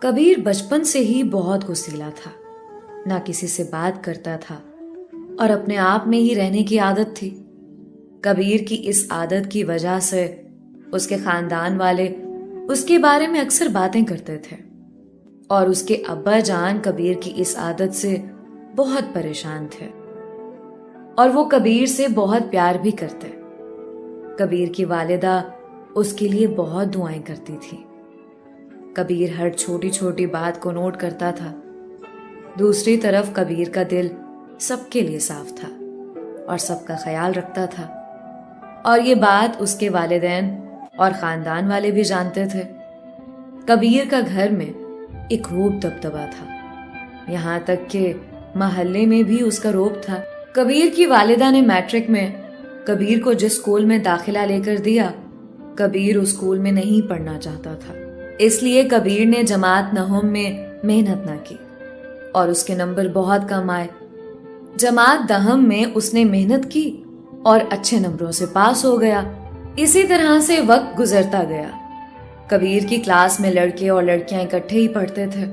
कबीर बचपन से ही बहुत गुस्सैला था। ना किसी से बात करता था और अपने आप में ही रहने की आदत थी। कबीर की इस आदत की वजह से उसके खानदान वाले उसके बारे में अक्सर बातें करते थे और उसके अब्बा जान कबीर की इस आदत से बहुत परेशान थे और वो कबीर से बहुत प्यार भी करते। कबीर की वालिदा उसके लिए बहुत दुआएं करती थी। कबीर हर छोटी छोटी बात को नोट करता था। दूसरी तरफ कबीर का दिल सबके लिए साफ था और सबका ख्याल रखता था और ये बात उसके वालिदैन और खानदान वाले भी जानते थे। कबीर का घर में एक रूप दबदबा था, यहाँ तक कि मोहल्ले में भी उसका रूप था। कबीर की वालिदा ने मैट्रिक में कबीर को जिस स्कूल में दाखिला लेकर दिया, कबीर उस स्कूल में नहीं पढ़ना चाहता था। इसलिए कबीर ने जमात नहुम में मेहनत न की और उसके नंबर बहुत कम आए। जमात दहम में उसने मेहनत की और अच्छे नंबरों से पास हो गया। इसी तरह से वक्त गुजरता गया। कबीर की क्लास में लड़के और लड़कियां इकट्ठे ही पढ़ते थे।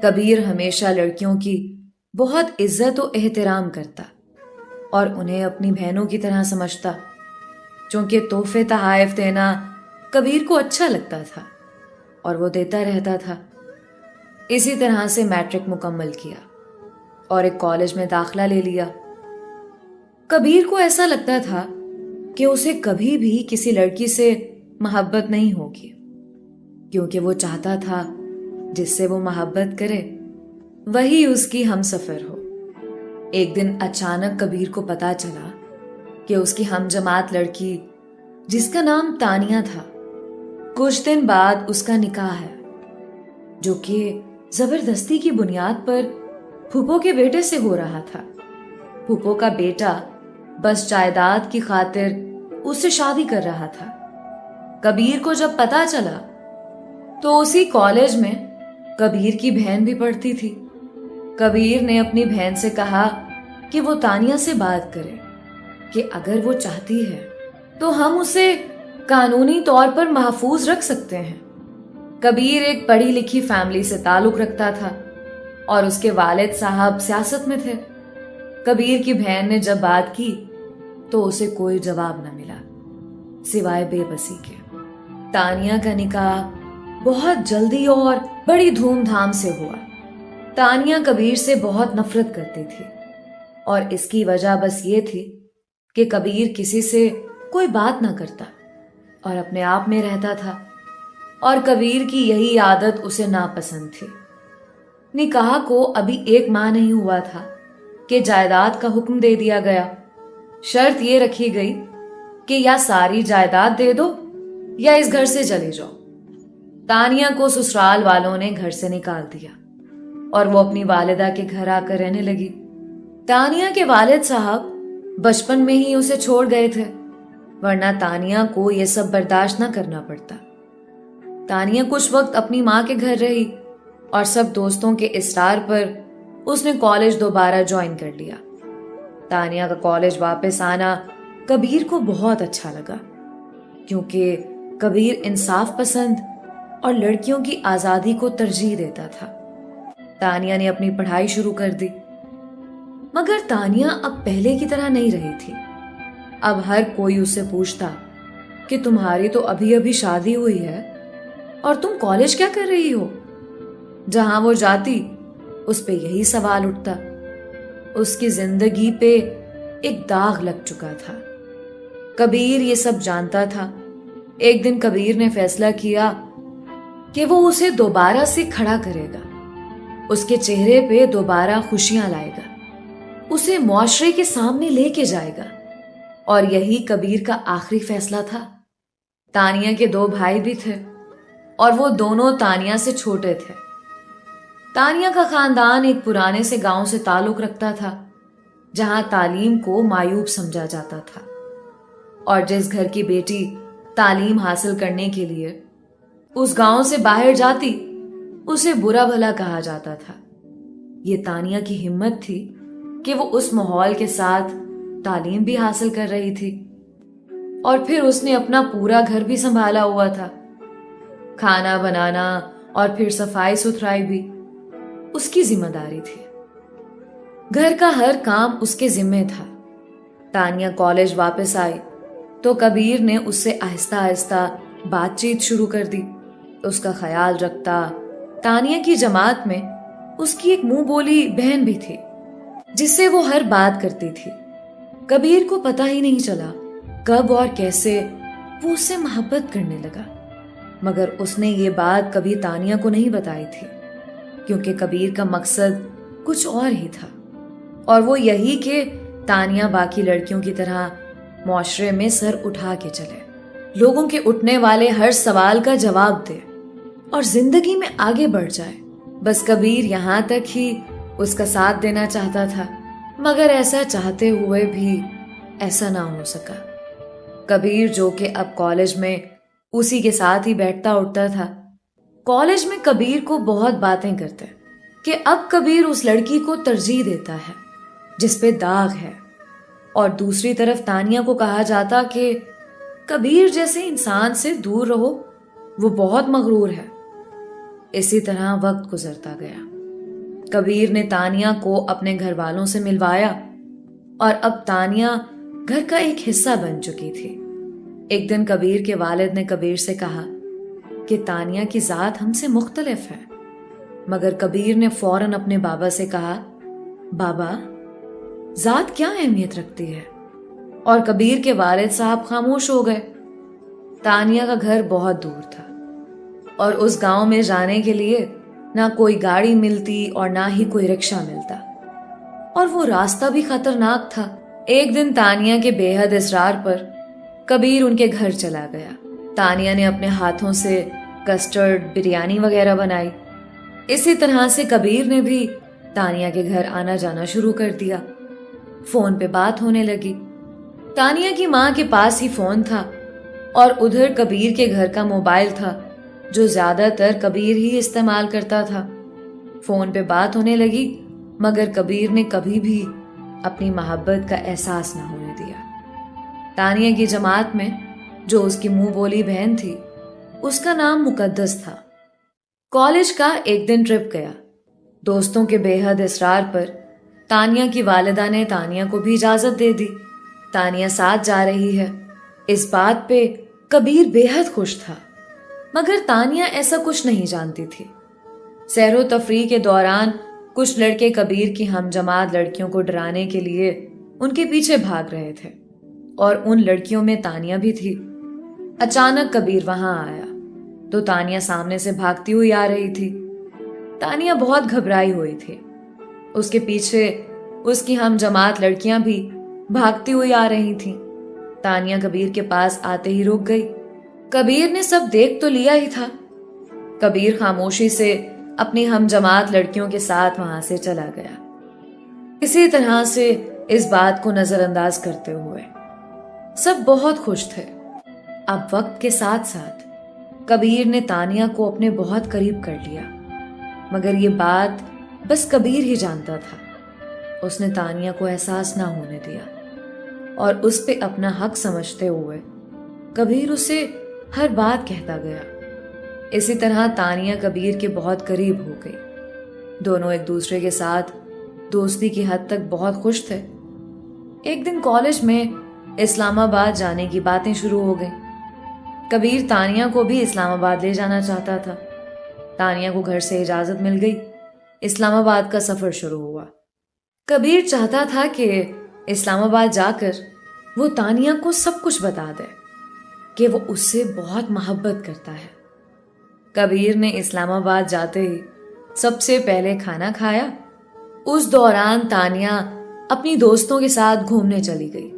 कबीर हमेशा लड़कियों की बहुत इज्जत और एहतराम करता और उन्हें अपनी बहनों की तरह समझता, क्योंकि तोहफे तहाइफ देना कबीर को अच्छा लगता था और वो देता रहता था। इसी तरह से मैट्रिक मुकम्मल किया और एक कॉलेज में दाखला ले लिया। कबीर को ऐसा लगता था कि उसे कभी भी किसी लड़की से मोहब्बत नहीं होगी, क्योंकि वो चाहता था जिससे वो मोहब्बत करे वही उसकी हमसफर हो। एक दिन अचानक कबीर को पता चला कि उसकी हमजमात लड़की, जिसका नाम तानिया था, कुछ दिन बाद उसका निकाह है, जो कि जबरदस्ती की बुनियाद पर फूफो के बेटे से हो रहा था। फूफो का बेटा बस जायदाद की खातिर उससे शादी कर रहा था। कबीर को जब पता चला तो उसी कॉलेज में कबीर की बहन भी पढ़ती थी। कबीर ने अपनी बहन से कहा कि वो तानिया से बात करे कि अगर वो चाहती है तो हम उसे कानूनी तौर पर महफूज रख सकते हैं। कबीर एक पढ़ी लिखी फैमिली से ताल्लुक रखता था और उसके वालिद साहब सियासत में थे। कबीर की बहन ने जब बात की तो उसे कोई जवाब न मिला सिवाय बेबसी के। तानिया का निकाह बहुत जल्दी और बड़ी धूमधाम से हुआ। तानिया कबीर से बहुत नफरत करती थी और इसकी वजह बस ये थी कि कबीर किसी से कोई बात ना करता और अपने आप में रहता था और कबीर की यही आदत उसे नापसंद थी। निकाह को अभी 1 माह नहीं हुआ था कि जायदाद का हुक्म दे दिया गया। शर्त ये रखी गई कि या सारी जायदाद दे दो या इस घर से चले जाओ। तानिया को ससुराल वालों ने घर से निकाल दिया और वो अपनी वालिदा के घर आकर रहने लगी। तानिया के वालिद साहब बचपन में ही उसे छोड़ गए थे, वरना तानिया को यह सब बर्दाश्त न करना पड़ता। तानिया कुछ वक्त अपनी माँ के घर रही और सब दोस्तों के इसरार पर उसने कॉलेज दोबारा ज्वाइन कर लिया। तानिया का कॉलेज वापस आना कबीर को बहुत अच्छा लगा, क्योंकि कबीर इंसाफ पसंद और लड़कियों की आजादी को तरजीह देता था। तानिया ने अपनी पढ़ाई शुरू कर दी, मगर तानिया अब पहले की तरह नहीं रही थी। अब हर कोई उससे पूछता कि तुम्हारी तो अभी अभी शादी हुई है और तुम कॉलेज क्या कर रही हो। जहां वो जाती उस पे यही सवाल उठता। उसकी जिंदगी पे एक दाग लग चुका था। कबीर ये सब जानता था। एक दिन कबीर ने फैसला किया कि वो उसे दोबारा से खड़ा करेगा, उसके चेहरे पे दोबारा खुशियां लाएगा, उसे मुआशरे के सामने लेके जाएगा। और यही कबीर का आखिरी फैसला था। तानिया के 2 भाई भी थे और वो दोनों तानिया से छोटे थे। तानिया का खानदान एक पुराने से गांव से ताल्लुक रखता था, जहां तालीम को मायूब समझा जाता था और जिस घर की बेटी तालीम हासिल करने के लिए उस गांव से बाहर जाती उसे बुरा भला कहा जाता था। ये तानिया की हिम्मत थी कि वो उस माहौल के साथ तालीम भी हासिल कर रही थी और फिर उसने अपना पूरा घर भी संभाला हुआ था। खाना बनाना और फिर सफाई सुथराई भी उसकी जिम्मेदारी थी। घर का हर काम उसके जिम्मे था। तानिया कॉलेज वापस आई तो कबीर ने उससे आहिस्ता आहिस्ता बातचीत शुरू कर दी। उसका ख्याल रखता। तानिया की जमात में उसकी एक मुंह बोली बहन भी थी जिससे वो हर बात करती थी। कबीर को पता ही नहीं चला कब और कैसे वो उससे मोहब्बत करने लगा, मगर उसने ये बात कभी तानिया को नहीं बताई थी क्योंकि कबीर का मकसद कुछ और ही था, और वो यही कि तानिया बाकी लड़कियों की तरह माशरे में सर उठा के चले, लोगों के उठने वाले हर सवाल का जवाब दे और जिंदगी में आगे बढ़ जाए। बस कबीर यहाँ तक ही उसका साथ देना चाहता था, मगर ऐसा चाहते हुए भी ऐसा ना हो सका। कबीर जो कि अब कॉलेज में उसी के साथ ही बैठता उठता था, कॉलेज में कबीर को बहुत बातें करते कि अब कबीर उस लड़की को तरजीह देता है जिस पे दाग है, और दूसरी तरफ तानिया को कहा जाता कि कबीर जैसे इंसान से दूर रहो, वो बहुत मगरूर है। इसी तरह वक्त गुजरता गया। कबीर ने तानिया को अपने घर वालों से मिलवाया और अब तानिया घर का एक हिस्सा बन चुकी थी। एक दिन कबीर के वालिद ने कबीर से कहा कि तानिया की जात हमसे मुख्तलिफ है, मगर कबीर ने फौरन अपने बाबा से कहा, बाबा जात क्या अहमियत रखती है? और कबीर के वालिद साहब खामोश हो गए। तानिया का घर बहुत दूर था और उस गांव में जाने के लिए ना कोई गाड़ी मिलती और ना ही कोई रिक्शा मिलता, और वो रास्ता भी खतरनाक था। एक दिन तानिया के बेहद इसरार पर कबीर उनके घर चला गया। तानिया ने अपने हाथों से कस्टर्ड, बिरयानी वगैरह बनाई। इसी तरह से कबीर ने भी तानिया के घर आना जाना शुरू कर दिया। फोन पे बात होने लगी। तानिया की माँ के पास ही फोन था और उधर कबीर के घर का मोबाइल था जो ज्यादातर कबीर ही इस्तेमाल करता था। फोन पे बात होने लगी, मगर कबीर ने कभी भी अपनी मोहब्बत का एहसास न होने दिया। तानिया की जमात में जो उसकी मुंह बोली बहन थी, उसका नाम मुकद्दस था। कॉलेज का एक दिन ट्रिप गया। दोस्तों के बेहद इसरार पर तानिया की वालिदा ने तानिया को भी इजाजत दे दी। तानिया साथ जा रही है, इस बात पे कबीर बेहद खुश था, मगर तानिया ऐसा कुछ नहीं जानती थी। सैरो तफरीह के दौरान कुछ लड़के कबीर की हमजमात लड़कियों को डराने के लिए उनके पीछे भाग रहे थे और उन लड़कियों में तानिया भी थी। अचानक कबीर वहां आया तो तानिया सामने से भागती हुई आ रही थी। तानिया बहुत घबराई हुई थी। उसके पीछे उसकी हमजमात लड़कियां भी भागती हुई आ रही थीं। तानिया कबीर के पास आते ही रुक गई। कबीर ने सब देख तो लिया ही था। कबीर खामोशी से अपनी हमजमात लड़कियों के साथ वहां से चला गया, इसी तरह से इस बात को नजरअंदाज करते हुए सब बहुत खुश थे। अब वक्त के साथ साथ कबीर ने तानिया को अपने बहुत करीब कर लिया, मगर ये बात बस कबीर ही जानता था। उसने तानिया को एहसास ना होने दिया और उस पे अपना हक समझते हुए कबीर उसे हर बात कहता गया। इसी तरह तानिया कबीर के बहुत करीब हो गई। दोनों एक दूसरे के साथ दोस्ती की हद तक बहुत खुश थे। एक दिन कॉलेज में इस्लामाबाद जाने की बातें शुरू हो गई। कबीर तानिया को भी इस्लामाबाद ले जाना चाहता था। तानिया को घर से इजाजत मिल गई। इस्लामाबाद का सफर शुरू हुआ। कबीर चाहता था कि इस्लामाबाद जाकर वो तानिया को सब कुछ बता दे कि वो उससे बहुत मोहब्बत करता है। कबीर ने इस्लामाबाद जाते ही सबसे पहले खाना खाया। उस दौरान तानिया अपनी दोस्तों के साथ घूमने चली गई।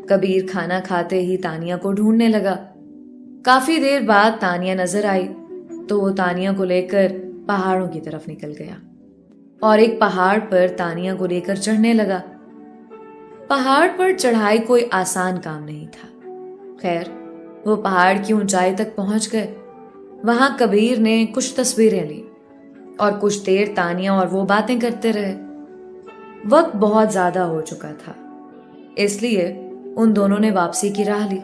कबीर खाना खाते ही तानिया को ढूंढने लगा। काफी देर बाद तानिया नजर आई तो वो तानिया को लेकर पहाड़ों की तरफ निकल गया और एक पहाड़ पर तानिया को लेकर चढ़ने लगा। पहाड़ पर चढ़ाई कोई आसान काम नहीं था। खैर, वो पहाड़ की ऊंचाई तक पहुंच गए। वहां कबीर ने कुछ तस्वीरें ली और कुछ देर तानिया और वो बातें करते रहे। वक्त बहुत ज्यादा हो चुका था, इसलिए उन दोनों ने वापसी की राह ली।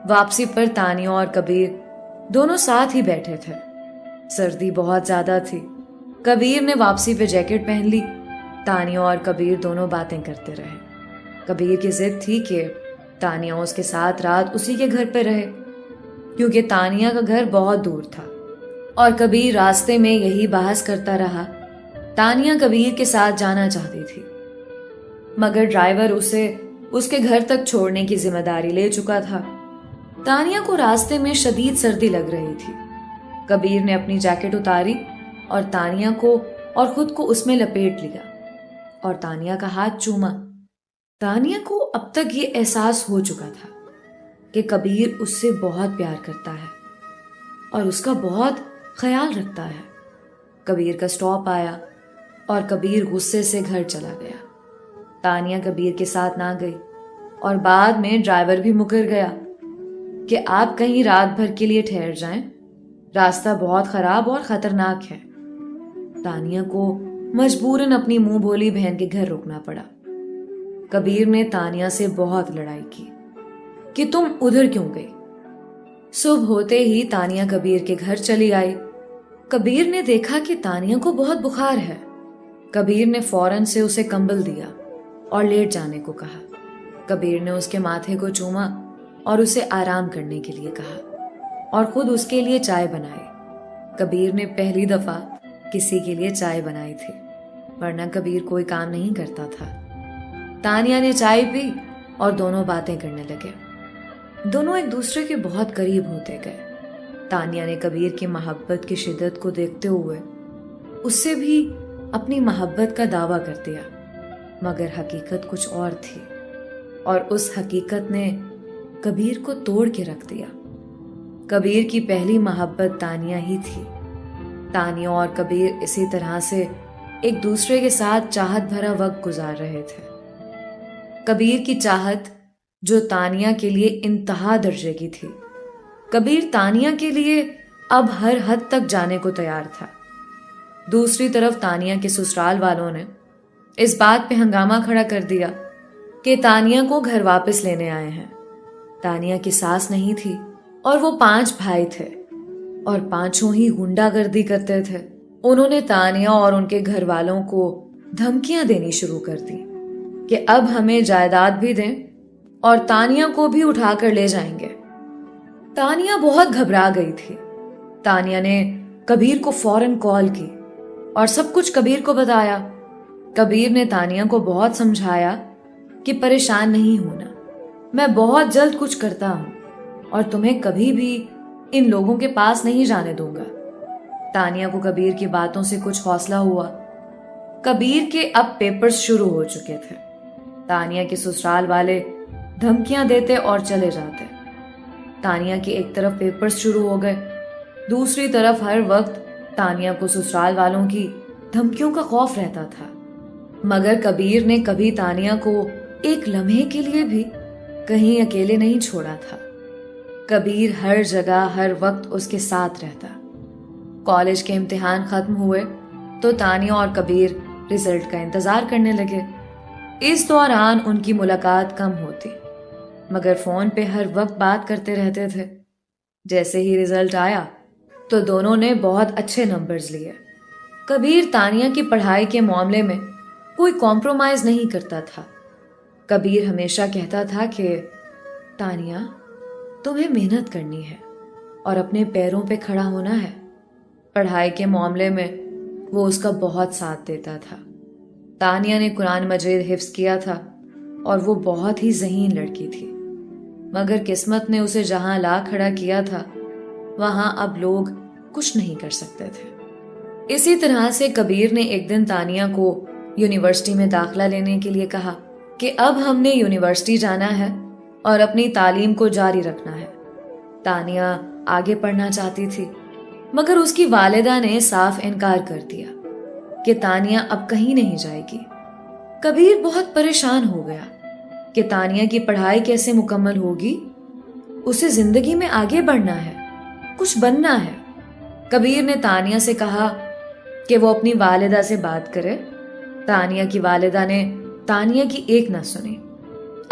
वापसी पर तानिया और कबीर दोनों साथ ही बैठे थे। सर्दी बहुत ज्यादा थी। कबीर ने वापसी पे जैकेट पहन ली। तानिया और कबीर दोनों बातें करते रहे। कबीर की जिद थी कि तानिया उसके साथ रात उसी के घर पे रहे, क्योंकि तानिया का घर बहुत दूर था। और कबीर रास्ते में यही बहस करता रहा। तानिया कबीर के साथ जाना चाहती थी, मगर ड्राइवर उसे उसके घर तक छोड़ने की जिम्मेदारी ले चुका था। तानिया को रास्ते में शदीद सर्दी लग रही थी। कबीर ने अपनी जैकेट उतारी और तानिया को और खुद को उसमें लपेट लिया और तानिया का हाथ चूमा। तानिया को अब तक ये एहसास हो चुका था कि कबीर उससे बहुत प्यार करता है और उसका बहुत ख्याल रखता है। कबीर का स्टॉप आया और कबीर गुस्से से घर चला गया। तानिया कबीर के साथ ना गई और बाद में ड्राइवर भी मुकर गया कि आप कहीं रात भर के लिए ठहर जाएं, रास्ता बहुत खराब और खतरनाक है। तानिया को मजबूरन अपनी मुंह भोली बहन के घर रुकना पड़ा। कबीर ने तानिया से बहुत लड़ाई की कि तुम उधर क्यों गई। सुबह होते ही तानिया कबीर के घर चली आई। कबीर ने देखा कि तानिया को बहुत बुखार है। कबीर ने फौरन से उसे कंबल दिया और लेट जाने को कहा। कबीर ने उसके माथे को चूमा और उसे आराम करने के लिए कहा और खुद उसके लिए चाय बनाई। कबीर ने पहली दफा किसी के लिए चाय बनाई थी, वरना कबीर कोई काम नहीं करता था। तानिया ने चाय पी और दोनों बातें करने लगे। दोनों एक दूसरे के बहुत करीब होते गए। तानिया ने कबीर की मोहब्बत की शिद्दत को देखते हुए उससे भी अपनी मोहब्बत का दावा कर दिया, मगर हकीकत कुछ और थी और उस हकीकत ने कबीर को तोड़ के रख दिया। कबीर की पहली मोहब्बत तानिया ही थी। तानिया और कबीर इसी तरह से एक दूसरे के साथ चाहत भरा वक्त गुजार रहे थे। कबीर की चाहत जो तानिया के लिए इंतहा दर्जे की थी। कबीर तानिया के लिए अब हर हद तक जाने को तैयार था। दूसरी तरफ तानिया के ससुराल वालों ने इस बात पे हंगामा खड़ा कर दिया कि तानिया को घर वापस लेने आए हैं। तानिया की सास नहीं थी और वो 5 भाई थे और 5 ही गुंडागर्दी करते थे। उन्होंने तानिया और उनके घर वालों को धमकियां देनी शुरू कर दी कि अब हमें जायदाद भी दें और तानिया को भी उठाकर ले जाएंगे। तानिया बहुत घबरा गई थी। तानिया ने कबीर को फौरन कॉल की और सब कुछ कबीर को बताया। कबीर ने तानिया को बहुत समझाया कि परेशान नहीं होना, मैं बहुत जल्द कुछ करता हूं और तुम्हें कभी भी इन लोगों के पास नहीं जाने दूंगा। तानिया को कबीर की बातों से कुछ हौसला हुआ। कबीर के अब पेपर्स शुरू हो चुके थे। तानिया के ससुराल वाले धमकियां देते और चले जाते। तानिया की एक तरफ पेपर्स शुरू हो गए, दूसरी तरफ हर वक्त तानिया को ससुराल वालों की धमकियों का खौफ रहता था। मगर कबीर ने कभी तानिया को एक लम्हे के लिए भी कहीं अकेले नहीं छोड़ा था। कबीर हर जगह हर वक्त उसके साथ रहता। कॉलेज के इम्तिहान खत्म हुए तो तानिया और कबीर रिजल्ट का इंतजार करने लगे। इस दौरान उनकी मुलाकात कम होती, मगर फोन पे हर वक्त बात करते रहते थे। जैसे ही रिजल्ट आया तो दोनों ने बहुत अच्छे नंबर्स लिए। कबीर तानिया की पढ़ाई के मामले में कोई कॉम्प्रोमाइज नहीं करता था। कबीर हमेशा कहता था कि तानिया, तुम्हें मेहनत करनी है और अपने पैरों पे खड़ा होना है। पढ़ाई के मामले में वो उसका बहुत साथ देता था। तानिया ने कुरान मजीद हिफ्ज किया था और वो बहुत ही ज़हीन लड़की थी, मगर किस्मत ने उसे जहां ला खड़ा किया था वहां अब लोग कुछ नहीं कर सकते थे। इसी तरह से कबीर ने एक दिन तानिया को यूनिवर्सिटी में दाखिला लेने के लिए कहा कि अब हमने यूनिवर्सिटी जाना है और अपनी तालीम को जारी रखना है। तानिया आगे पढ़ना चाहती थी, मगर उसकी वालिदा ने साफ इनकार कर दिया कि तानिया अब कहीं नहीं जाएगी। कबीर बहुत परेशान हो गया कि तानिया की पढ़ाई कैसे मुकम्मल होगी। उसे जिंदगी में आगे बढ़ना है, कुछ बनना है। कबीर ने तानिया से कहा कि वो अपनी वालिदा से बात करे। तानिया की वालिदा ने तानिया की एक ना सुनी।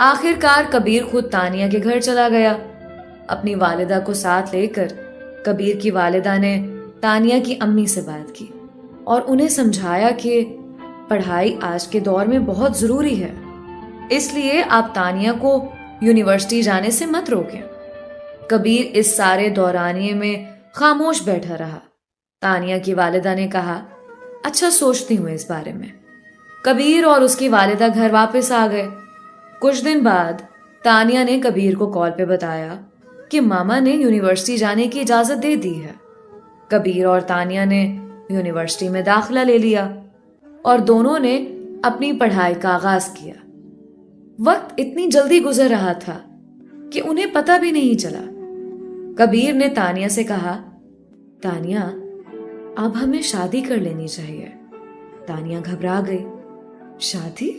आखिरकार कबीर खुद तानिया के घर चला गया। अपनी वालिदा को साथ लेकर कबीर की वालिदा ने तानिया की अम्मी से बात की और उन्हें समझाया कि पढ़ाई आज के दौर में बहुत जरूरी है, इसलिए आप तानिया को यूनिवर्सिटी जाने से मत रोकें। कबीर इस सारे दौरानिए में खामोश बैठा रहा। तानिया की वालिदा ने कहा, अच्छा सोचती हूँ इस बारे में। कबीर और उसकी वालिदा घर वापस आ गए। कुछ दिन बाद तानिया ने कबीर को कॉल पे बताया कि मामा ने यूनिवर्सिटी जाने की इजाजत दे दी है। कबीर और तानिया ने यूनिवर्सिटी में दाखिला ले लिया और दोनों ने अपनी पढ़ाई का आगाज किया। वक्त इतनी जल्दी गुजर रहा था कि उन्हें पता भी नहीं चला। कबीर ने तानिया से कहा, तानिया अब हमें शादी कर लेनी चाहिए। तानिया घबरा गई। शादी?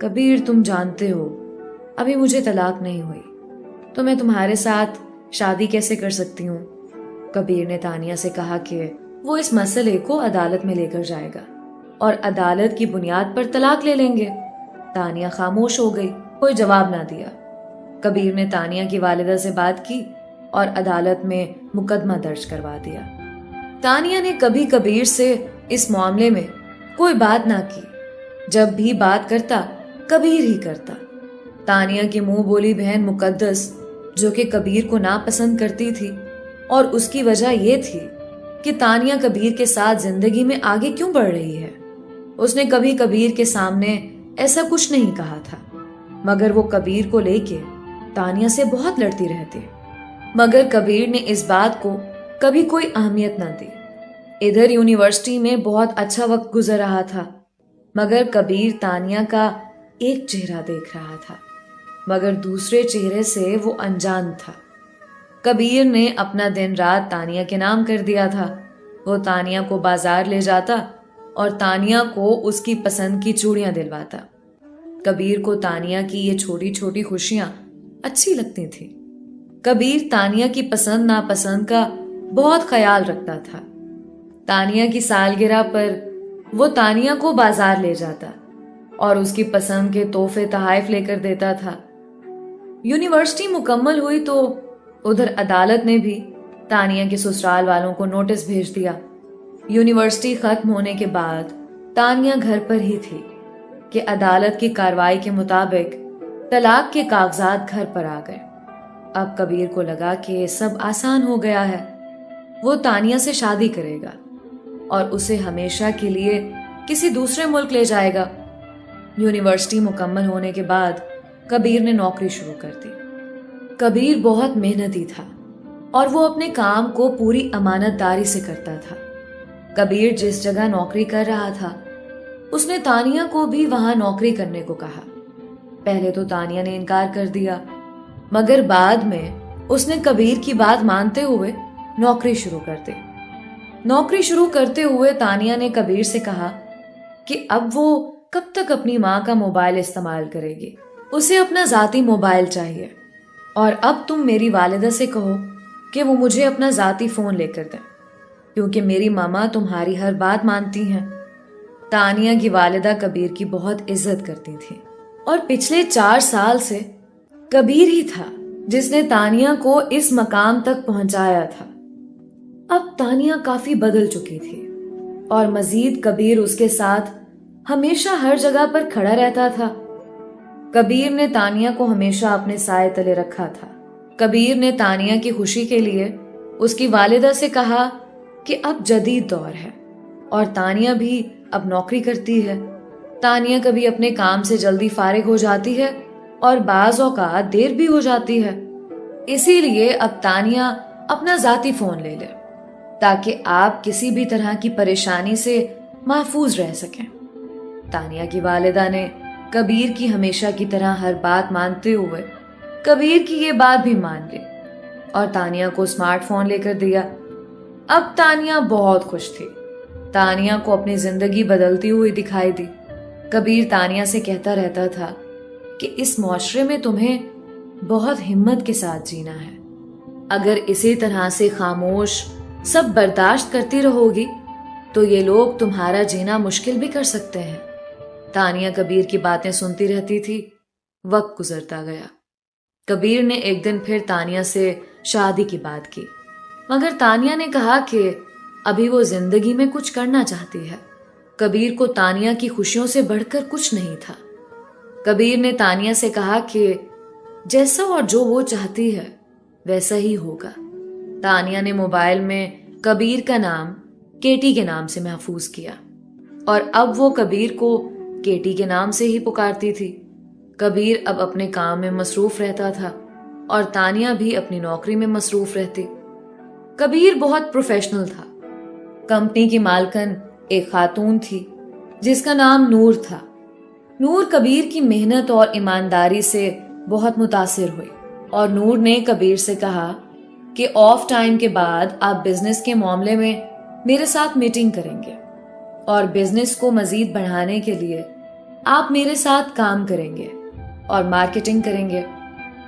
कबीर, तुम जानते हो अभी मुझे तलाक नहीं हुई, तो मैं तुम्हारे साथ शादी कैसे कर सकती हूँ। कबीर ने तानिया से कहा कि वो इस मसले को अदालत में लेकर जाएगा और अदालत की बुनियाद पर तलाक ले लेंगे। तानिया खामोश हो गई, कोई जवाब ना दिया। कबीर ने तानिया की वालिदा से बात की और अदालत में मुकदमा दर्ज करवा दिया। तानिया ने कभी कबीर से इस मामले में कोई बात ना की। जब भी बात करता कबीर ही करता। तानिया की मुंह बोली बहन मुकद्दस, जो कि कबीर को नापसंद करती थी, और उसकी वजह यह थी कि तानिया कबीर के साथ जिंदगी में आगे क्यों बढ़ रही है। उसने कभी कबीर के सामने ऐसा कुछ नहीं कहा था, मगर वो कबीर को लेके तानिया से बहुत लड़ती रहती। मगर कबीर ने इस बात को कभी कोई अहमियत न दी। इधर यूनिवर्सिटी में बहुत अच्छा वक्त गुजर रहा था, मगर कबीर तानिया का एक चेहरा देख रहा था, मगर दूसरे चेहरे से वो अनजान था। कबीर ने अपना दिन रात तानिया के नाम कर दिया था। वो तानिया को बाजार ले जाता और तानिया को उसकी पसंद की चूड़ियां दिलवाता। कबीर को तानिया की ये छोटी छोटी खुशियां अच्छी लगती थी। कबीर तानिया की पसंद नापसंद का बहुत ख्याल रखता था। तानिया की सालगिरह पर वो तानिया को बाजार ले जाता और उसकी पसंद के तोहफे तहाइफ लेकर देता था। यूनिवर्सिटी मुकम्मल हुई तो उधर अदालत ने भी तानिया के ससुराल वालों को नोटिस भेज दिया। यूनिवर्सिटी खत्म होने के बाद तानिया घर पर ही थी कि अदालत की कार्रवाई के मुताबिक तलाक के कागजात घर पर आ गए। अब कबीर को लगा कि सब आसान हो गया है। वो तानिया से शादी करेगा और उसे हमेशा के लिए किसी दूसरे मुल्क ले जाएगा। यूनिवर्सिटी मुकम्मल होने के बाद कबीर ने नौकरी शुरू कर दी। कबीर बहुत मेहनती था और वो अपने काम को पूरी अमानतदारी से करता था। कबीर जिस जगह नौकरी कर रहा था, उसने तानिया को भी वहां नौकरी करने को कहा। पहले तो तानिया ने इनकार कर दिया, मगर बाद में उसने कबीर की बात मानते हुए नौकरी शुरू कर दी। नौकरी शुरू करते हुए तानिया ने कबीर से कहा कि अब वो कब तक अपनी माँ का मोबाइल इस्तेमाल करेगी। उसे अपना जाती मोबाइल चाहिए और अब तुम मेरी वालिदा से कहो कि वो मुझे अपना जाती फोन लेकर दें, क्योंकि मेरी मामा तुम्हारी हर बात मानती हैं। तानिया की वालिदा कबीर की बहुत इज्जत करती थी और पिछले 4 साल से कबीर ही था जिसने तानिया को इस मकाम तक पहुंचाया था। अब तानिया काफी बदल चुकी थी और मजीद कबीर उसके साथ हमेशा हर जगह पर खड़ा रहता था। कबीर ने तानिया को हमेशा अपने साए तले रखा था। कबीर ने तानिया की खुशी के लिए उसकी वालिदा से कहा कि अब जदीद दौर है और तानिया भी अब नौकरी करती है। तानिया कभी अपने काम से जल्दी फारिग हो जाती है और बाज औकात देर भी हो जाती है। इसीलिए अब तानिया अपना जाती फोन ले ले ताकि आप किसी भी तरह की परेशानी से महफूज रह सकें। तानिया की वालिदा ने कबीर की हमेशा की तरह हर बात मानते हुए कबीर की ये बात भी मान ली और तानिया को स्मार्टफोन लेकर दिया। अब तानिया बहुत खुश थी। तानिया को अपनी जिंदगी बदलती हुई दिखाई दी। कबीर तानिया से कहता रहता था कि इस मुआशरे में तुम्हें बहुत हिम्मत के साथ जीना है। अगर इसी तरह से खामोश सब बर्दाश्त करती रहोगी तो ये लोग तुम्हारा जीना मुश्किल भी कर सकते हैं। तानिया कबीर की बातें सुनती रहती थी। वक्त गुजरता गया। कबीर ने एक दिन फिर तानिया से शादी की बात की, मगर तानिया ने कहा कि अभी वो जिंदगी में कुछ करना चाहती है। कबीर को तानिया की खुशियों से बढ़कर कुछ नहीं था। कबीर ने तानिया से कहा कि जैसा और जो वो चाहती है वैसा ही होगा। तानिया ने मोबाइल में कबीर का नाम केटी के नाम से महफूज किया और अब वो कबीर को केटी के नाम से ही पुकारती थी। कबीर अब अपने काम में मसरूफ रहता था और तानिया भी अपनी नौकरी में मसरूफ रहती। कबीर बहुत प्रोफेशनल था। कंपनी की मालकन एक खातून थी जिसका नाम नूर था। नूर कबीर की मेहनत और ईमानदारी से बहुत मुतासिर हुई और नूर ने कबीर से कहा कि ऑफ टाइम के बाद आप बिजनेस के मामले में मेरे साथ मीटिंग करेंगे और बिजनेस को मजीद बढ़ाने के लिए आप मेरे साथ काम करेंगे और मार्केटिंग करेंगे।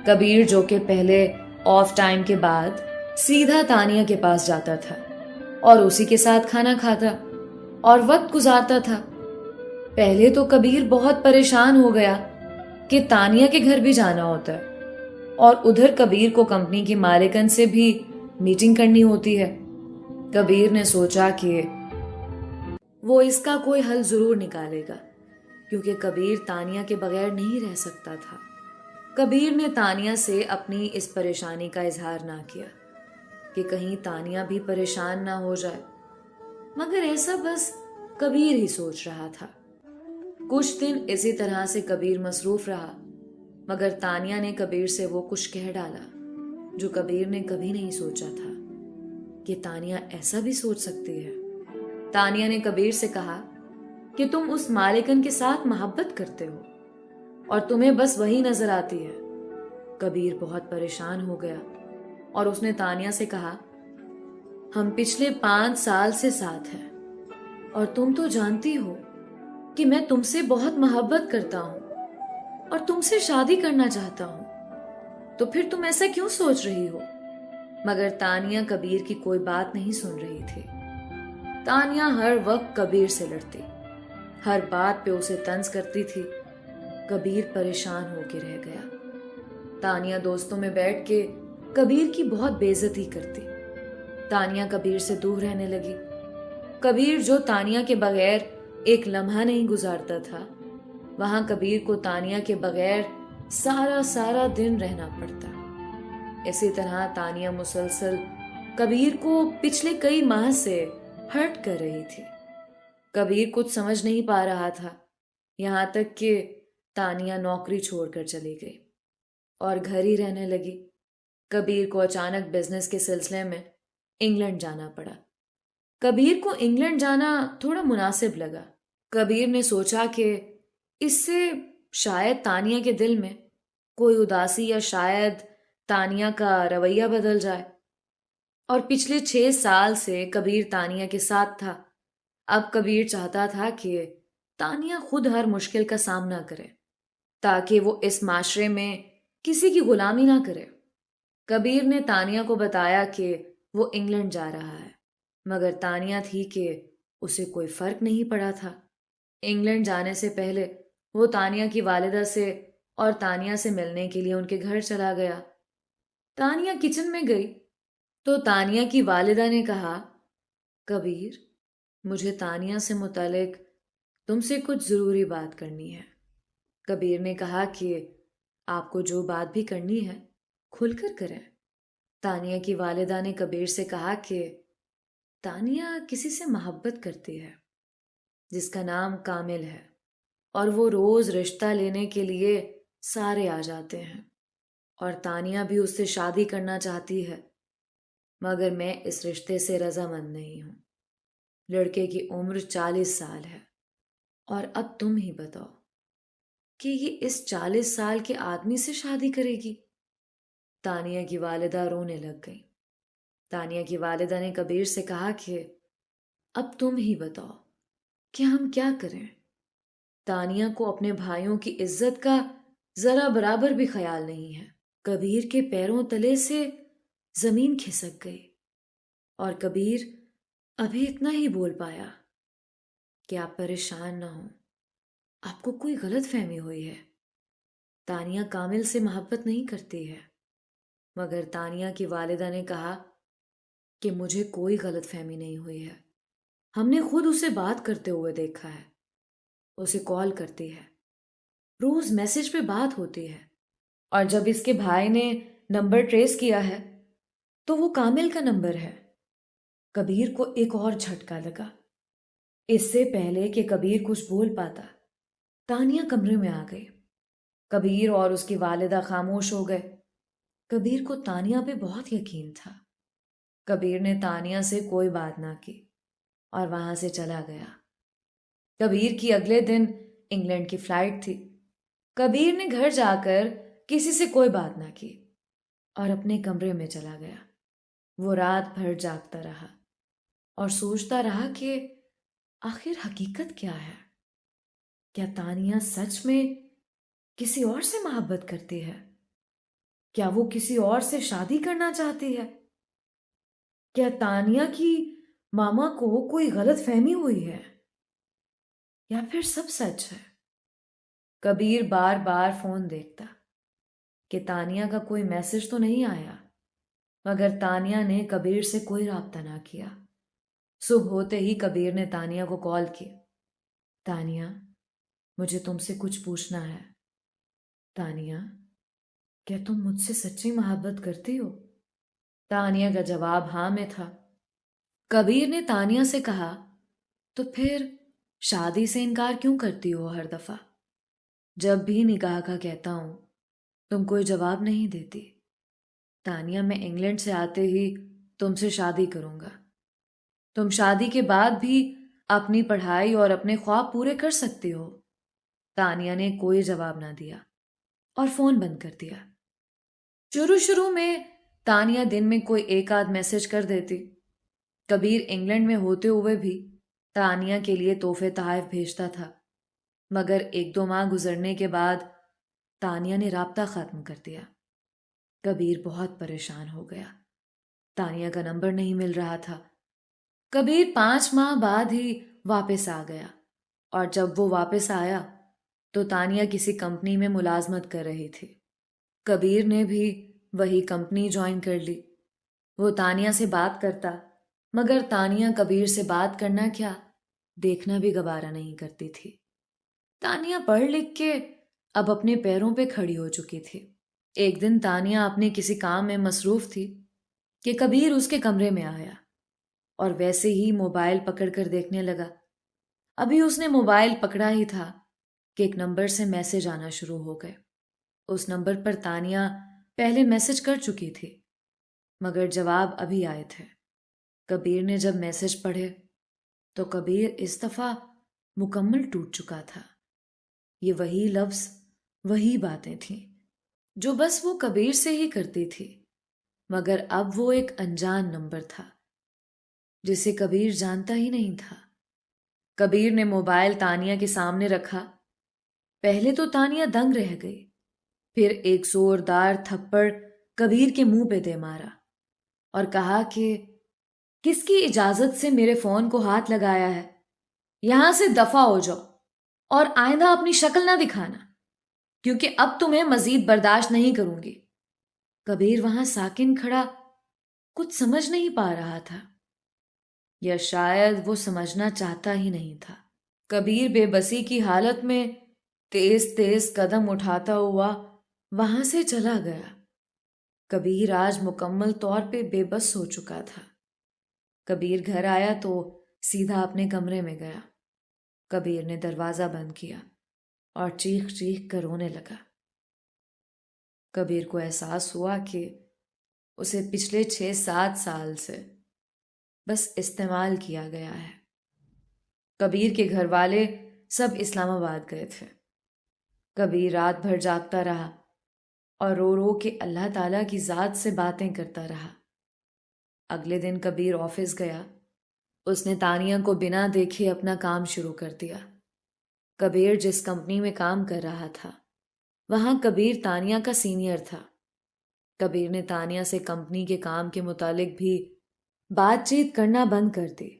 कबीर जो कि पहले ऑफ टाइम के बाद सीधा तानिया के पास जाता था और उसी के साथ खाना खाता और वक्त गुजारता था। पहले तो कबीर बहुत परेशान हो गया कि तानिया के घर भी जाना होता है और उधर कबीर को कंपनी की मालिकन से भी मीटिंग करनी होती है। कबीर ने सोचा कि वो इसका कोई हल जरूर निकालेगा क्योंकि कबीर तानिया के बगैर नहीं रह सकता था। कबीर ने तानिया से अपनी इस परेशानी का इजहार ना किया कि कहीं तानिया भी परेशान ना हो जाए, मगर ऐसा बस कबीर ही सोच रहा था। कुछ दिन इसी तरह से कबीर मसरूफ रहा, मगर तानिया ने कबीर से वो कुछ कह डाला जो कबीर ने कभी नहीं सोचा था कि तानिया ऐसा भी सोच सकती है। तानिया ने कबीर से कहा कि तुम उस मालिकन के साथ मोहब्बत करते हो और तुम्हें बस वही नजर आती है। कबीर बहुत परेशान हो गया और उसने तानिया से कहा, हम पिछले 5 साल से साथ हैं और तुम तो जानती हो कि मैं तुमसे बहुत मोहब्बत करता हूं और तुमसे शादी करना चाहता हूं, तो फिर तुम ऐसा क्यों सोच रही हो? मगर तानिया कबीर की कोई बात नहीं सुन रही थी। तानिया हर वक्त कबीर से लड़ती, हर बात पे उसे तंज करती थी। कबीर परेशान होकर रह गया। तानिया दोस्तों में बैठ के कबीर की बहुत बेइज्जती करती। तानिया कबीर से दूर रहने लगी। कबीर जो तानिया के बगैर एक लम्हा नहीं गुजारता था, वहां कबीर को तानिया के बगैर सारा सारा दिन रहना पड़ता। इसी तरह तानिया मुसलसल कबीर को पिछले कई माह से हर्ट कर रही थी। कबीर कुछ समझ नहीं पा रहा था, यहां तक कि तानिया नौकरी छोड़कर चली गई और घर ही रहने लगी। कबीर को अचानक बिजनेस के सिलसिले में इंग्लैंड जाना पड़ा। कबीर को इंग्लैंड जाना थोड़ा मुनासिब लगा। कबीर ने सोचा कि इससे शायद तानिया के दिल में कोई उदासी या शायद तानिया का रवैया बदल जाए। और पिछले 6 साल से कबीर तानिया के साथ था। अब कबीर चाहता था कि तानिया खुद हर मुश्किल का सामना करे ताकि वो इस माशरे में किसी की गुलामी ना करे। कबीर ने तानिया को बताया कि वो इंग्लैंड जा रहा है, मगर तानिया थी कि उसे कोई फर्क नहीं पड़ा था। इंग्लैंड जाने से पहले वो तानिया की वालिदा से और तानिया से मिलने के लिए उनके घर चला गया। तानिया किचन में गई तो तानिया की वालिदा ने कहा, कबीर, मुझे तानिया से मुतालिक तुमसे कुछ जरूरी बात करनी है। कबीर ने कहा कि आपको जो बात भी करनी है खुलकर करें। तानिया की वालिदा ने कबीर से कहा कि तानिया किसी से मोहब्बत करती है जिसका नाम कामिल है और वो रोज रिश्ता लेने के लिए सारे आ जाते हैं और तानिया भी उससे शादी करना चाहती है, मगर मैं इस रिश्ते से रजामंद नहीं हूं। लड़के की उम्र 40 साल है और अब तुम ही बताओ कि ये इस 40 साल के आदमी से शादी करेगी। तानिया की वालिदा रोने लग गई। तानिया की वालिदा ने कबीर से कहा कि अब तुम ही बताओ कि हम क्या करें। तानिया को अपने भाइयों की इज्जत का जरा बराबर भी ख्याल नहीं है। कबीर के पैरों तले से जमीन खिसक गई और कबीर अभी इतना ही बोल पाया कि आप परेशान ना हो, आपको कोई गलत फहमी हुई है। तानिया कामिल से मोहब्बत नहीं करती है। मगर तानिया की वालिदा ने कहा, कि मुझे कोई गलतफहमी नहीं हुई है। हमने खुद उसे बात करते हुए देखा है। उसे कॉल करती है, रोज मैसेज पे बात होती है। और जब इसके भाई ने नंबर ट्रेस किया है तो वो कामिल का नंबर है। कबीर को एक और झटका लगा। इससे पहले कि कबीर कुछ बोल पाता, तानिया कमरे में आ गई। कबीर और उसकी वालिदा खामोश हो गए। कबीर को तानिया पे बहुत यकीन था। कबीर ने तानिया से कोई बात ना की और वहां से चला गया। कबीर की अगले दिन इंग्लैंड की फ्लाइट थी। कबीर ने घर जाकर किसी से कोई बात ना की और अपने कमरे में चला गया। वो रात भर जागता रहा और सोचता रहा कि आखिर हकीकत क्या है। क्या तानिया सच में किसी और से मोहब्बत करती है? क्या वो किसी और से शादी करना चाहती है? क्या तानिया की मामा को कोई गलत फहमी हुई है या फिर सब सच है? कबीर बार बार फोन देखता कि तानिया का कोई मैसेज तो नहीं आया, मगर तानिया ने कबीर से कोई राब्ता ना किया। सुबह होते ही कबीर ने तानिया को कॉल की। तानिया, मुझे तुमसे कुछ पूछना है। तानिया, क्या तुम मुझसे सच्ची मोहब्बत करती हो? तानिया का जवाब हाँ में था। कबीर ने तानिया से कहा, तो फिर शादी से इनकार क्यों करती हो हर दफा? जब भी निकाह का कहता हूं तुम कोई जवाब नहीं देती। तानिया, मैं इंग्लैंड से आते ही तुमसे शादी करूंगा। तुम शादी के बाद भी अपनी पढ़ाई और अपने ख्वाब पूरे कर सकती हो। तानिया ने कोई जवाब ना दिया और फोन बंद कर दिया। शुरू शुरू में तानिया दिन में कोई एक आध मैसेज कर देती। कबीर इंग्लैंड में होते हुए भी तानिया के लिए तोहफे तोहफ भेजता था, मगर एक दो माह गुजरने के बाद तानिया ने राब्ता खत्म कर दिया। कबीर बहुत परेशान हो गया। तानिया का नंबर नहीं मिल रहा था। कबीर 5 माह बाद ही वापस आ गया और जब वो वापस आया तो तानिया किसी कंपनी में मुलाजमत कर रही थी। कबीर ने भी वही कंपनी ज्वाइन कर ली। वो तानिया से बात करता, मगर तानिया कबीर से बात करना क्या, देखना भी गवारा नहीं करती थी। तानिया पढ़ लिख के अब अपने पैरों पे खड़ी हो चुकी थी। एक दिन तानिया अपने किसी काम में मसरूफ थी कि कबीर उसके कमरे में आया और वैसे ही मोबाइल पकड़कर देखने लगा। अभी उसने मोबाइल पकड़ा ही था कि एक नंबर से मैसेज आना शुरू हो गए। उस नंबर पर तानिया पहले मैसेज कर चुकी थी, मगर जवाब अभी आए थे। कबीर ने जब मैसेज पढ़े तो कबीर इस दफा मुकम्मल टूट चुका था। ये वही लफ्ज, वही बातें थीं जो बस वो कबीर से ही करती थी, मगर अब वो एक अनजान नंबर था जिसे कबीर जानता ही नहीं था। कबीर ने मोबाइल तानिया के सामने रखा। पहले तो तानिया दंग रह गई, फिर एक जोरदार थप्पड़ कबीर के मुंह पे दे मारा और कहा कि किसकी इजाजत से मेरे फोन को हाथ लगाया है? यहां से दफा हो जाओ और आइंदा अपनी शक्ल ना दिखाना, क्योंकि अब तुम्हें मजीद बर्दाश्त नहीं करूंगी। कबीर वहां साकिन खड़ा कुछ समझ नहीं पा रहा था, या शायद वो समझना चाहता ही नहीं था। कबीर बेबसी की हालत में तेज तेज कदम उठाता हुआ वहां से चला गया। कबीर आज मुकम्मल तौर पे बेबस हो चुका था। कबीर घर आया तो सीधा अपने कमरे में गया। कबीर ने दरवाजा बंद किया और चीख चीख कर रोने लगा। कबीर को एहसास हुआ कि उसे पिछले 6-7 साल से बस इस्तेमाल किया गया है। कबीर के घर वाले सब इस्लामाबाद गए थे। कबीर रात भर जागता रहा और रो रो के अल्लाह ताला की ज़ात से बातें करता रहा। अगले दिन कबीर ऑफिस गया। उसने तानिया को बिना देखे अपना काम शुरू कर दिया। कबीर जिस कंपनी में काम कर रहा था वहां कबीर तानिया का सीनियर था। कबीर ने तानिया से कंपनी के काम के मुतालिक भी बातचीत करना बंद कर दी।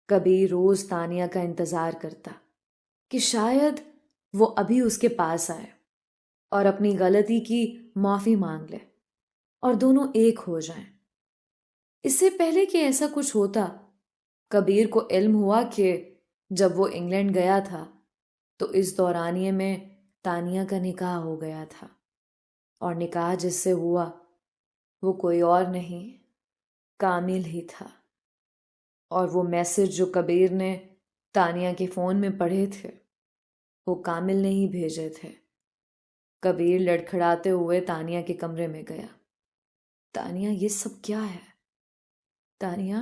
कबीर रोज तानिया का इंतजार करता कि शायद वो अभी उसके पास आए और अपनी गलती की माफी मांग ले और दोनों एक हो जाएं। इससे पहले कि ऐसा कुछ होता, कबीर को इल्म हुआ कि जब वो इंग्लैंड गया था तो इस दौरानिए में तानिया का निकाह हो गया था, और निकाह जिससे हुआ वो कोई और नहीं, कामिल ही था। और वो मैसेज जो कबीर ने तानिया के फ़ोन में पढ़े थे वो कामिल ने ही भेजे थे। कबीर लड़खड़ाते हुए तानिया के कमरे में गया। तानिया, ये सब क्या है? तानिया,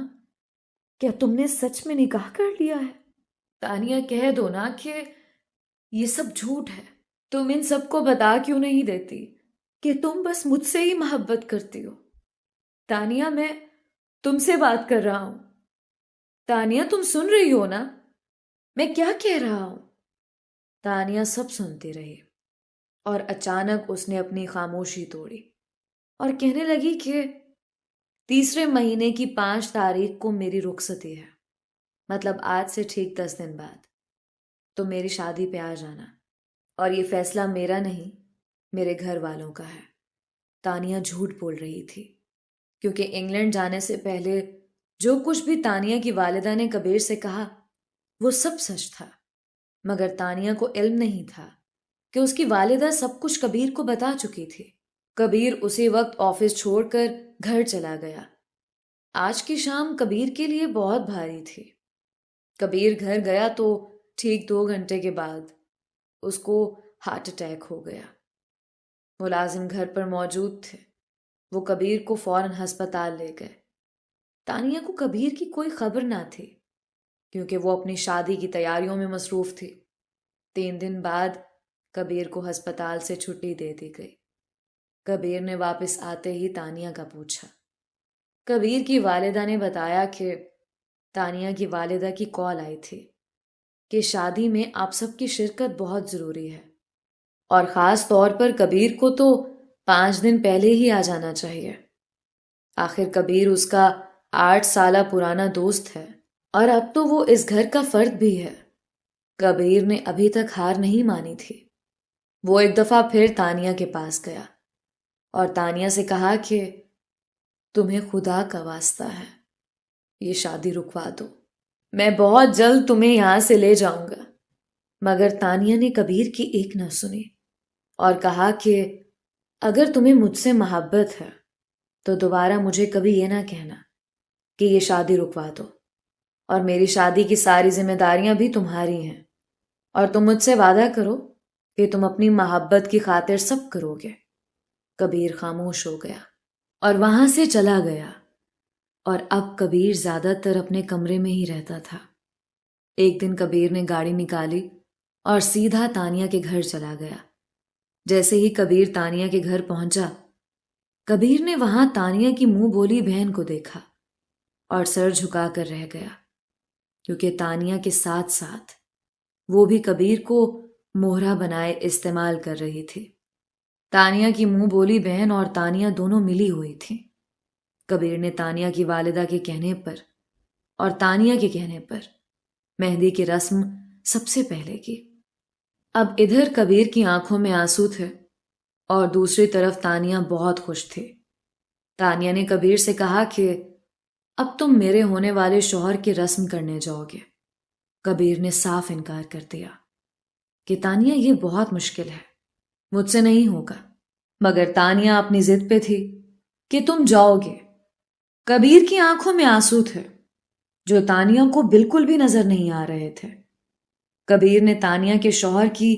क्या तुमने सच में निकाह कर लिया है? तानिया, कह दो ना कि ये सब झूठ है। तुम इन सबको बता क्यों नहीं देती कि तुम बस मुझसे ही मोहब्बत करती हो? तानिया, मैं तुमसे बात कर रहा हूं। तानिया, तुम सुन रही हो ना मैं क्या कह रहा हूं? तानिया सब सुनती रही और अचानक उसने अपनी खामोशी तोड़ी और कहने लगी कि तीसरे महीने की 5 तारीख को मेरी रुखसती है, मतलब आज से ठीक 10 दिन बाद। तो मेरी शादी पे आ जाना, और ये फैसला मेरा नहीं, मेरे घर वालों का है। तानिया झूठ बोल रही थी, क्योंकि इंग्लैंड जाने से पहले जो कुछ भी तानिया की वालिदा ने कबीर से कहा वो सब सच था। मगर तानिया को इल्म नहीं था कि उसकी वालिदा सब कुछ कबीर को बता चुकी थी। कबीर उसी वक्त ऑफिस छोड़कर घर चला गया। आज की शाम कबीर के लिए बहुत भारी थी। कबीर घर गया तो ठीक 2 घंटे के बाद उसको हार्ट अटैक हो गया। मुलाजिम घर पर मौजूद थे। वो कबीर को फौरन अस्पताल ले गए। तानिया को कबीर की कोई खबर ना थी, क्योंकि वो अपनी शादी की तैयारियों में मसरूफ थी। 3 दिन बाद कबीर को अस्पताल से छुट्टी दे दी गई। कबीर ने वापस आते ही तानिया का पूछा। कबीर की वालिदा ने बताया कि तानिया की वालिदा की कॉल आई थी कि शादी में आप सबकी शिरकत बहुत ज़रूरी है, और ख़ास तौर पर कबीर को तो 5 दिन पहले ही आ जाना चाहिए। आखिर कबीर उसका 8 साल पुराना दोस्त है, और अब तो वो इस घर का फर्द भी है। कबीर ने अभी तक हार नहीं मानी थी। वो एक दफ़ा फिर तानिया के पास गया और तानिया से कहा कि तुम्हें खुदा का वास्ता है, ये शादी रुकवा दो, मैं बहुत जल्द तुम्हें यहां से ले जाऊंगा। मगर तानिया ने कबीर की एक न सुनी और कहा कि अगर तुम्हें मुझसे मोहब्बत है तो दोबारा मुझे कभी ये ना कहना कि ये शादी रुकवा दो, और मेरी शादी की सारी जिम्मेदारियां भी तुम्हारी हैं, और तुम मुझसे वादा करो कि तुम अपनी मोहब्बत की खातिर सब करोगे। कबीर खामोश हो गया और वहां से चला गया, और अब कबीर ज्यादातर अपने कमरे में ही रहता था। एक दिन कबीर ने गाड़ी निकाली और सीधा तानिया के घर चला गया। जैसे ही कबीर तानिया के घर पहुंचा, कबीर ने वहां तानिया की मुंह बोली बहन को देखा और सर झुकाकर रह गया, क्योंकि तानिया के साथ साथ वो भी कबीर को मोहरा बनाए इस्तेमाल कर रही थी। तानिया की मुंह बोली बहन और तानिया दोनों मिली हुई थी। कबीर ने तानिया की वालिदा के कहने पर और तानिया के कहने पर मेहंदी की रस्म सबसे पहले की। अब इधर कबीर की आंखों में आंसू थे और दूसरी तरफ तानिया बहुत खुश थी। तानिया ने कबीर से कहा कि अब तुम मेरे होने वाले शौहर की रस्म करने जाओगे। कबीर ने साफ इनकार कर दिया कि तानिया, ये बहुत मुश्किल है, मुझसे नहीं होगा। मगर तानिया अपनी जिद पे थी कि तुम जाओगे। कबीर की आंखों में आंसू थे जो तानिया को बिल्कुल भी नजर नहीं आ रहे थे। कबीर ने तानिया के शौहर की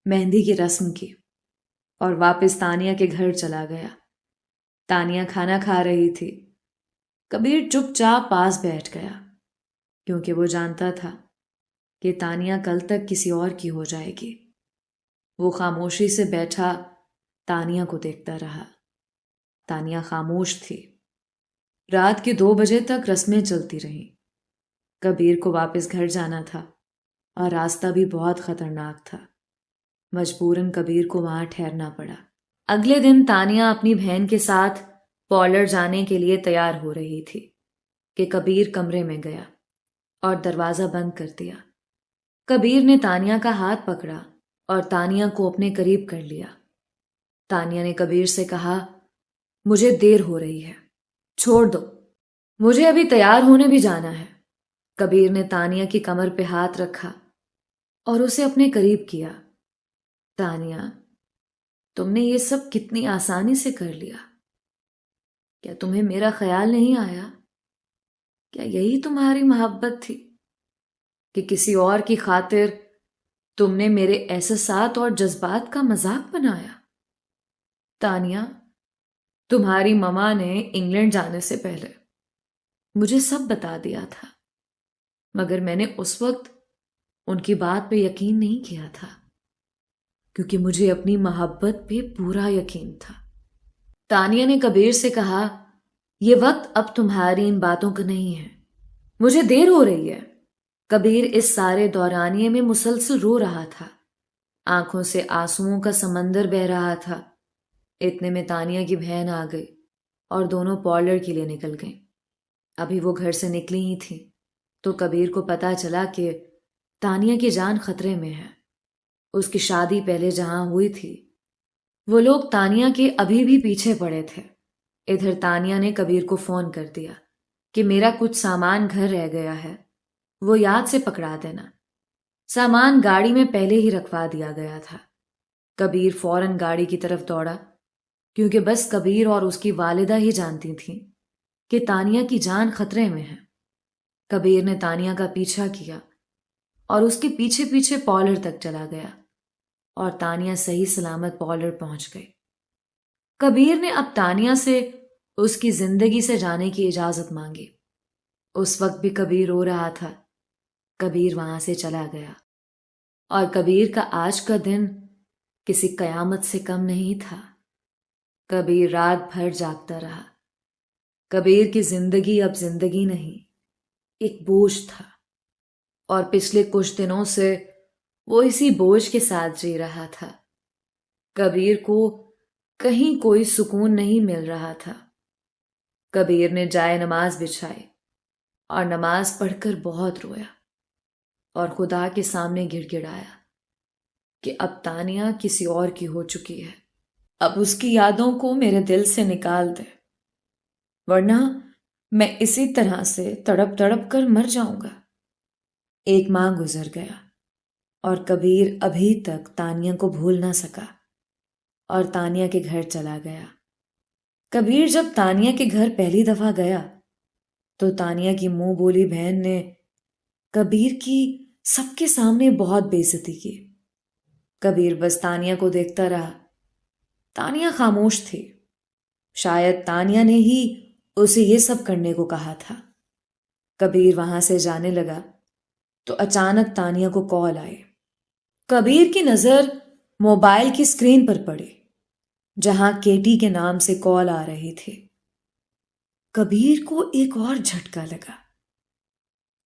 मेहंदी की रस्म की और वापस तानिया के घर चला गया। तानिया खाना खा रही थी। कबीर चुपचाप पास बैठ गया, क्योंकि वो जानता था कि तानिया कल तक किसी और की हो जाएगी। वो खामोशी से बैठा तानिया को देखता रहा। तानिया खामोश थी। रात के 2 बजे तक रस्में चलती रहीं। कबीर को वापस घर जाना था और रास्ता भी बहुत खतरनाक था। मजबूरन कबीर को वहां ठहरना पड़ा। अगले दिन तानिया अपनी बहन के साथ पॉलर जाने के लिए तैयार हो रही थी कि कबीर कमरे में गया और दरवाजा बंद कर दिया। कबीर ने तानिया का हाथ पकड़ा और तानिया को अपने करीब कर लिया। तानिया ने कबीर से कहा, मुझे देर हो रही है, छोड़ दो। मुझे अभी तैयार होने भी जाना है। कबीर ने तानिया की कमर पे हाथ रखा और उसे अपने करीब किया। तानिया, तुमने ये सब कितनी आसानी से कर लिया। क्या तुम्हें मेरा ख्याल नहीं आया? क्या यही तुम्हारी मोहब्बत थी कि किसी और की खातिर तुमने मेरे एहसासात और जज्बात का मजाक बनाया? तानिया, तुम्हारी ममा ने इंग्लैंड जाने से पहले मुझे सब बता दिया था, मगर मैंने उस वक्त उनकी बात पे यकीन नहीं किया था, क्योंकि मुझे अपनी मोहब्बत पे पूरा यकीन था। तानिया ने कबीर से कहा, यह वक्त अब तुम्हारी इन बातों का नहीं है, मुझे देर हो रही है। कबीर इस सारे दौरानिये में मुसलसल रो रहा था, आंखों से आंसुओं का समंदर बह रहा था। इतने में तानिया की बहन आ गई और दोनों पार्लर के लिए निकल गईं। अभी वो घर से निकली ही थी तो कबीर को पता चला कि तानिया की जान खतरे में है। उसकी शादी पहले जहां हुई थी, वो लोग तानिया के अभी भी पीछे पड़े थे। इधर तानिया ने कबीर को फोन कर दिया कि मेरा कुछ सामान घर रह गया है, वो याद से पकड़ा देना। सामान गाड़ी में पहले ही रखवा दिया गया था। कबीर फौरन गाड़ी की तरफ दौड़ा, क्योंकि बस कबीर और उसकी वालिदा ही जानती थी कि तानिया की जान खतरे में है। कबीर ने तानिया का पीछा किया और उसके पीछे पीछे पार्लर तक चला गया और तानिया सही सलामत पार्लर पहुंच गई। कबीर ने अब तानिया से उसकी जिंदगी से जाने की इजाजत मांगी। उस वक्त भी कबीर रो रहा था। कबीर वहां से चला गया और कबीर का आज का दिन किसी कयामत से कम नहीं था। कबीर रात भर जागता रहा। कबीर की जिंदगी अब जिंदगी नहीं, एक बोझ था, और पिछले कुछ दिनों से वो इसी बोझ के साथ जी रहा था। कबीर को कहीं कोई सुकून नहीं मिल रहा था। कबीर ने जाए नमाज बिछाई और नमाज पढ़कर बहुत रोया और खुदा के सामने गिड़गिड़ाया कि अब तानिया किसी और की हो चुकी है। अब उसकी यादों को मेरे दिल से निकाल दे, वरना मैं इसी तरह से तड़प तड़प कर मर जाऊंगा। एक माह गुजर गया और कबीर अभी तक तानिया को भूल ना सका और तानिया के घर चला गया। कबीर जब तानिया के घर पहली दफा गया तो तानिया की मुंह बोली बहन ने कबीर की सबके सामने बहुत बेइज्जती की। कबीर बस तानिया को देखता रहा। तानिया खामोश थी। शायद तानिया ने ही उसे ये सब करने को कहा था। कबीर वहां से जाने लगा तो अचानक तानिया को कॉल आई। कबीर की नजर मोबाइल की स्क्रीन पर पड़ी, जहां केटी के नाम से कॉल आ रही थी। कबीर को एक और झटका लगा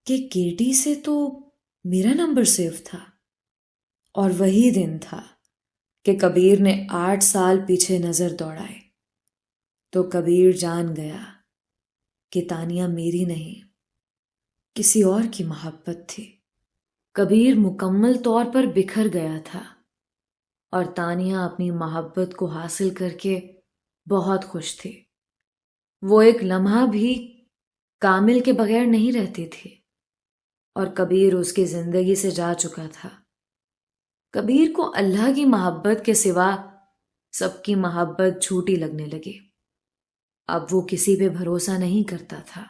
कि केटी से तो मेरा नंबर सेव था, और वही दिन था कि कबीर ने 8 साल पीछे नजर दौड़ाई तो कबीर जान गया कि तानिया मेरी नहीं, किसी और की मोहब्बत थी। कबीर मुकम्मल तौर पर बिखर गया था और तानिया अपनी मोहब्बत को हासिल करके बहुत खुश थी। वो एक लम्हा भी कामिल के बगैर नहीं रहती थी और कबीर उसकी जिंदगी से जा चुका था। कबीर को अल्लाह की मोहब्बत के सिवा सबकी मोहब्बत झूठी लगने लगी। अब वो किसी पे भरोसा नहीं करता था।